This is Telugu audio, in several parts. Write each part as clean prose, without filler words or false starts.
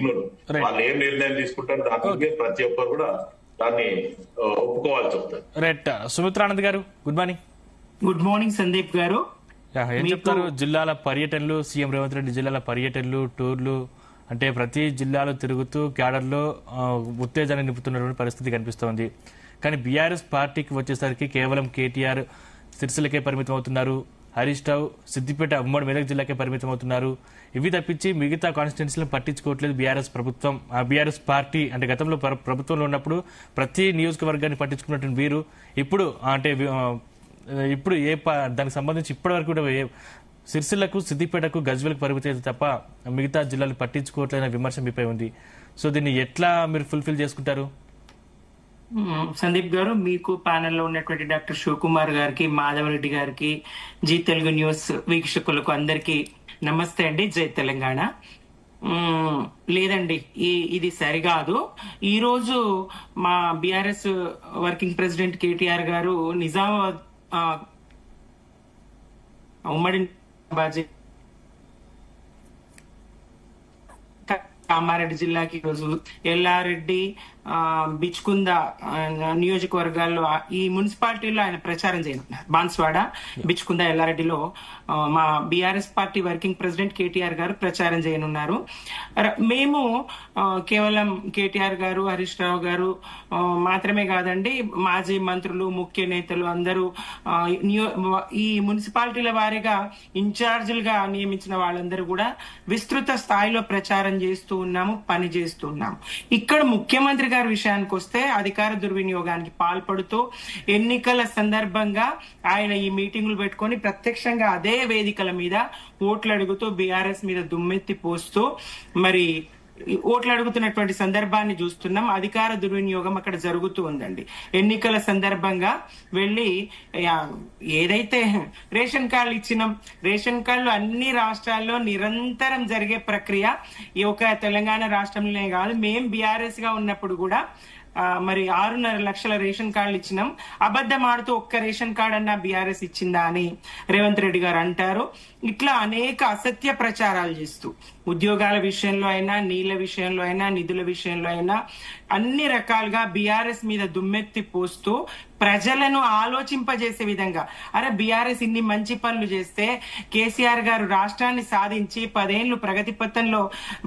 విఘ్నులు. వాళ్ళు ఏం నిర్ణయం తీసుకుంటారు దాని ప్రతి ఒక్కరు కూడా దాన్ని ఒప్పుకోవాల్సి వస్తుంది. రైట్. సుమిత్రానంద్ గారు good morning. Good morning Sandeep గారు. ఏం చెప్తారు? జిల్లాల పర్యటనలు, సీఎం రేవంత్ రెడ్డి జిల్లాల పర్యటనలు, టూర్లు, అంటే ప్రతి జిల్లాలో తిరుగుతూ క్యాడర్లో ఉత్తేజాన్ని నింపుతున్నటువంటి పరిస్థితి కనిపిస్తోంది. కానీ బీఆర్ఎస్ పార్టీకి వచ్చేసరికి కేవలం కేటీఆర్ సిరిసిల్లకే పరిమితం అవుతున్నారు, హరీష్ రావు సిద్దిపేట ఉమ్మడి మెదక్ జిల్లాకే పరిమితం అవుతున్నారు. ఇవి తప్పించి మిగతా కాన్స్టిట్యున్సీలను పట్టించుకోవట్లేదు బీఆర్ఎస్ ప్రభుత్వం. బీఆర్ఎస్ పార్టీ అంటే గతంలో ప్రభుత్వంలో ఉన్నప్పుడు ప్రతి నియోజకవర్గాన్ని పట్టించుకున్నటువంటి వీరు ఇప్పుడు ఇప్పుడు దానికి సంబంధించి ఇప్పటి వరకు కూడా సిరిసిల్లకు, సిద్దిపేటకు, గజ్వేల్కు పరిమితం తప్ప మిగతా జిల్లాలు పట్టించుకోవట్లేదనే విమర్శ మీపై ఉంది. సో దీన్ని ఎట్లా మీరు ఫుల్ఫిల్ చేసుకుంటారు? సందీప్ గారు, మీకు ప్యానెల్లో ఉన్నటువంటి డాక్టర్ శివకుమార్ గారికి, మాధవరెడ్డి గారికి, జీ తెలుగు న్యూస్ వీక్షకులకు అందరికీ నమస్తే అండి. జై తెలంగాణ. లేదండి, ఇది సరికాదు. ఈ రోజు మా బీఆర్ఎస్ వర్కింగ్ ప్రెసిడెంట్ కేటీఆర్ గారు నిజామాబాద్ ఉమ్మడి కామారెడ్డి జిల్లాకి ఈరోజు ఎల్లారెడ్డి, బిచ్కుంద నియోజకవర్గాల్లో ఈ మున్సిపాలిటీలో ఆయన ప్రచారం చేయనున్నారు. బాన్స్వాడ, బిచ్కుంద, ఎల్లారెడ్డిలో మా BRS party working president KTR గారు ప్రచారం చేయనున్నారు. మేము కేవలం కేటీఆర్ గారు, హరీష్ రావు గారు మాత్రమే కాదండి, మాజీ మంత్రులు, ముఖ్య నేతలు అందరూ ఈ మున్సిపాలిటీల వారీగా ఇన్ఛార్జీలుగా నియమించిన వాళ్ళందరూ కూడా విస్తృత స్థాయిలో ప్రచారం చేస్తూ ఉన్నాము, పని చేస్తున్నాము. ఇక్కడ ముఖ్యమంత్రి గారి విషయానికి వస్తే అధికార దుర్వినియోగానికి పాల్పడుతూ ఎన్నికల సందర్భంగా ఆయన ఈ మీటింగులు పెట్టుకొని ప్రత్యక్షంగా అదే వేదికల మీద ఓట్లు అడుగుతూ బీఆర్ఎస్ మీద దుమ్మెత్తి పోస్తూ మరి ఓట్లు అడుగుతున్నటువంటి సందర్భాన్ని చూస్తున్నాం. అధికార దుర్వినియోగం అక్కడ జరుగుతూ ఉందండి. ఎన్నికల సందర్భంగా వెళ్ళి ఏదైతే రేషన్ కార్డులు ఇచ్చినాం, రేషన్ కార్డులు అన్ని రాష్ట్రాల్లో నిరంతరం జరిగే ప్రక్రియ. ఈ ఒక తెలంగాణ రాష్ట్రంలోనే కాదు, మేం బీఆర్ఎస్ గా ఉన్నప్పుడు కూడా మరి 6.5 లక్షల రేషన్ కార్డులు ఇచ్చినాం. అబద్ధం ఆడుతూ ఒక్క రేషన్ కార్డు అన్నా బీఆర్ఎస్ ఇచ్చిందా అని రేవంత్ రెడ్డి గారు అంటారు. ఇట్లా అనేక అసత్య ప్రచారాలు చేస్తూ ఉద్యోగాల విషయంలో అయినా, నీళ్ల విషయంలో అయినా, నిధుల విషయంలో అయినా అన్ని రకాలుగా బీఆర్ఎస్ మీద దుమ్మెత్తి పోస్తూ ప్రజలను ఆలోచింపజేసే విధంగా, అరే బీఆర్ఎస్ ఇన్ని మంచి పనులు చేస్తే కేసీఆర్ గారు రాష్ట్రాన్ని సాధించి 10 ఏళ్లు ప్రగతి పథంలో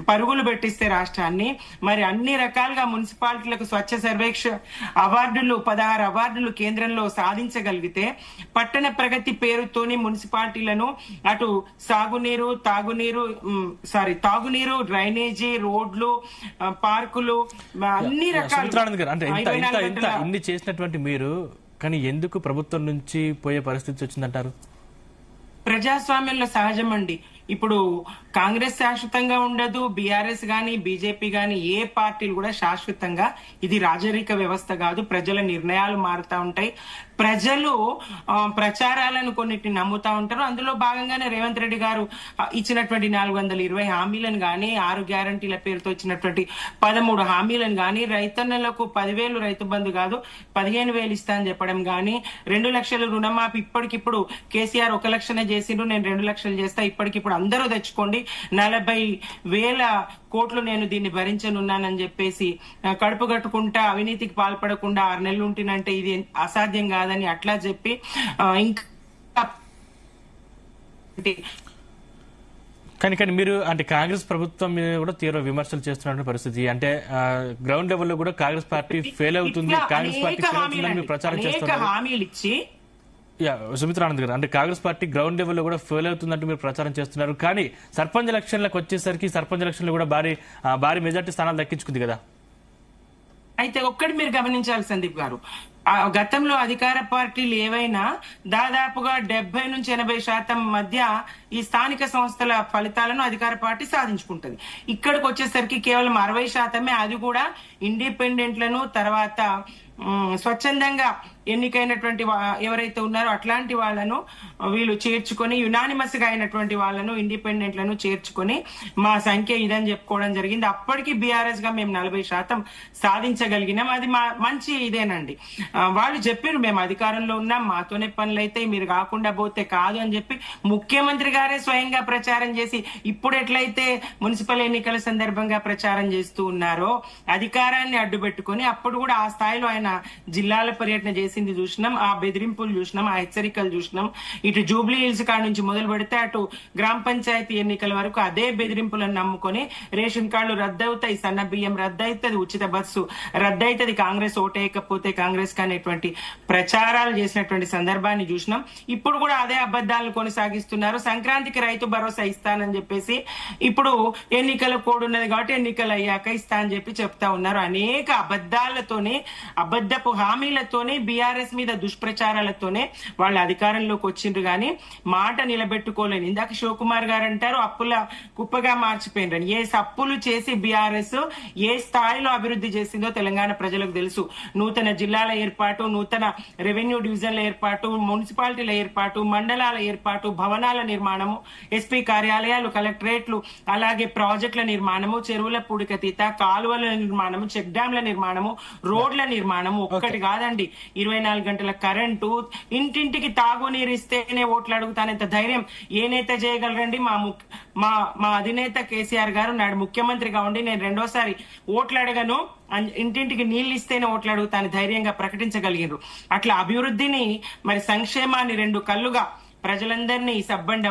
పరుగులు పెట్టిస్తే రాష్ట్రాన్ని, మరి అన్ని రకాలుగా మున్సిపాలిటీలకు స్వచ్ఛ సర్వేక్ష అవార్డులు 16 అవార్డులు కేంద్రంలో సాధించగలిగితే పట్టణ ప్రగతి పేరుతోని మున్సిపాలిటీలను అటు సాగునీరు, తాగునీరు, డ్రైనేజీ, రోడ్లు, పార్కులు, అన్ని రకాల ఇన్ని చేసినటువంటి మీరు కానీ ఎందుకు ప్రభుత్వం నుంచి పోయే పరిస్థితి వచ్చిందంటారు? ప్రజాస్వామ్యంలో సహజం అండి. ఇప్పుడు కాంగ్రెస్ శాశ్వతంగా ఉండదు, బీఆర్ఎస్ గాని, బీజేపీ గాని, ఏ పార్టీలు కూడా శాశ్వతంగా. ఇది రాజరిక వ్యవస్థ కాదు. ప్రజల నిర్ణయాలు మారుతా ఉంటాయి. ప్రజలు ప్రచారాలను కొన్నిటిని నమ్ముతా ఉంటారు. అందులో భాగంగానే రేవంత్ రెడ్డి గారు ఇచ్చినటువంటి 420 హామీలను గాని, 6 గ్యారంటీల పేరుతో ఇచ్చినటువంటి 13 హామీలను గాని, రైతన్నలకు 10,000 రైతు బంధు కాదు 15,000 ఇస్తా అని చెప్పడం గాని, 2 లక్షల రుణమాఫీ ఇప్పటికిప్పుడు కేసీఆర్ 1 లక్షనే చేసిండు, నేను 2 లక్షలు చేస్తా, ఇప్పటికిప్పుడు అందరూ తెచ్చుకోండి, 40,000 కోట్లు నేను దీన్ని భరించనున్నానని చెప్పేసి కడుపు కట్టుకుంటా అవినీతికి పాల్పడకుండా 6 నెలలు ఉంటేనంటే ఇది అసాధ్యం కాదని అట్లా చెప్పి ఇంకా కానీ మీరు అంటే కాంగ్రెస్ ప్రభుత్వం మీద కూడా తీవ్ర విమర్శలు చేస్తున్న పరిస్థితి. అంటే గ్రౌండ్ లెవెల్లో కూడా కాంగ్రెస్ పార్టీ ఫెయిల్ అవుతుంది, కాంగ్రెస్ పార్టీ ప్రచారం చేస్తున్నారు. సుమిత్రానంద్ గారు, అంటే కాంగ్రెస్ పార్టీ గ్రౌండ్ లెవెల్లో కూడా ఫెయిల్ అవుతుందంటూ మీరు ప్రచారం చేస్తున్నారు. కానీ సర్పంచ్ ఎలక్షన్లకు వచ్చేసరికి సర్పంచ్ ఎలక్షన్లు కూడా భారీ మెజార్టీ స్థానాలు దక్కించుకుంది కదా. అయితే ఒక్కటి మీరు గమనించాలి సందీప్ గారు, గతంలో అధికార పార్టీలు ఏవైనా దాదాపుగా 70 నుంచి 80% మధ్య ఈ స్థానిక సంస్థల ఫలితాలను అధికార పార్టీ సాధించుకుంటది. ఇక్కడికి వచ్చేసరికి కేవలం 60%, అది కూడా ఇండిపెండెంట్లను, తర్వాత స్వచ్ఛందంగా ఎన్నికైనటువంటి ఎవరైతే ఉన్నారో అట్లాంటి వాళ్ళను వీళ్ళు చేర్చుకొని యునానిమస్ గా అయినటువంటి వాళ్ళను ఇండిపెండెంట్లను చేర్చుకొని మా సంఖ్య ఇదని చెప్పుకోవడం జరిగింది. అప్పటికి బీఆర్ఎస్ గా మేము 40% సాధించగలిగినాం. అది మా మంచి ఇదేనండి. వాళ్ళు చెప్పారు మేము అధికారంలో ఉన్నాం, మాతోనే పనులు అయితే మీరు కాకుండా పోతే కాదు అని చెప్పి ముఖ్యమంత్రి గారే స్వయంగా ప్రచారం చేసి ఇప్పుడు ఎట్లయితే మున్సిపల్ ఎన్నికల సందర్భంగా ప్రచారం చేస్తూ ఉన్నారో అధికారాన్ని అడ్డుపెట్టుకొని అప్పుడు కూడా ఆ స్థాయిలో ఆయన జిల్లాల పర్యటన చేసింది చూసినాం. ఆ బెదిరింపులు చూసినాం, ఆ హెచ్చరికలు చూసినాం. ఇటు జూబ్లీ హిల్స్ కాడ నుంచి మొదలు పెడితే అటు గ్రామ పంచాయతీ ఎన్నికల వరకు అదే బెదిరింపులను నమ్ముకొని రేషన్ కార్డులు రద్దవుతాయి, సన్న బియ్యం రద్దవుతుంది, ఉచిత బస్సు రద్దవుతుంది, కాంగ్రెస్ ఓటేయకపోతే కాంగ్రెస్ అనేటువంటి ప్రచారాలు చేసినటువంటి సందర్భాన్ని చూసినాం. ఇప్పుడు కూడా అదే అబద్ధాలను కొనసాగిస్తున్నారు. సంక్రాంతికి రైతు భరోసా ఇస్తానని చెప్పేసి ఇప్పుడు ఎన్నికల కోడ్ ఉన్నది కాబట్టి ఎన్నికలు అయ్యాక ఇస్తా అని చెప్పి చెప్తా ఉన్నారు. అనేక అబద్ధాలతోనే, అబద్ధపు హామీలతోనే, బీఆర్ఎస్ మీద దుష్ప్రచారాలతోనే వాళ్ళు అధికారంలోకి వచ్చిండ్రు కానీ మాట నిలబెట్టుకోలేని. ఇందాక శివకుమార్ గారు అంటారు అప్పుల కుప్పగా మార్చిపోయినరని. ఏ అప్పులు చేసి బీఆర్ఎస్ ఏ స్థాయిలో అభివృద్ధి చేసిందో తెలంగాణ ప్రజలకు తెలుసు. నూతన జిల్లాల ఏర్పాటు, నూతన రెవెన్యూ డివిజన్ల ఏర్పాటు, మున్సిపాలిటీల ఏర్పాటు, మండలాల ఏర్పాటు, భవనాల నిర్మాణము, ఎస్పీ కార్యాలయాలు, కలెక్టరేట్లు, అలాగే ప్రాజెక్టుల నిర్మాణము, చెరువుల పూడికతీత, కాలువల నిర్మాణము, చెక్ డ్యాంల నిర్మాణము, రోడ్ల నిర్మాణము. ఒక్కటి కాదండి, 24 గంటల కరెంటు, ఇంటింటికి తాగునీరు ఇస్తేనే ఓట్లు అడుగుతానంత ధైర్యం ఏ నేత చేయగలరండి? మా అధినేత కేసీఆర్ గారు నాడు ముఖ్యమంత్రిగా ఉండి నేను రెండోసారి ఓట్లు అడగను, ఇంటింటికి నీళ్లు ఇస్తేనే ఓట్లు అడుగుతాను ధైర్యంగా ప్రకటించగలిగినారు. అట్లా అభివృద్ధిని మరి సంక్షేమాన్ని 2 కళ్ళుగా ప్రజలందరినీ సబ్బండ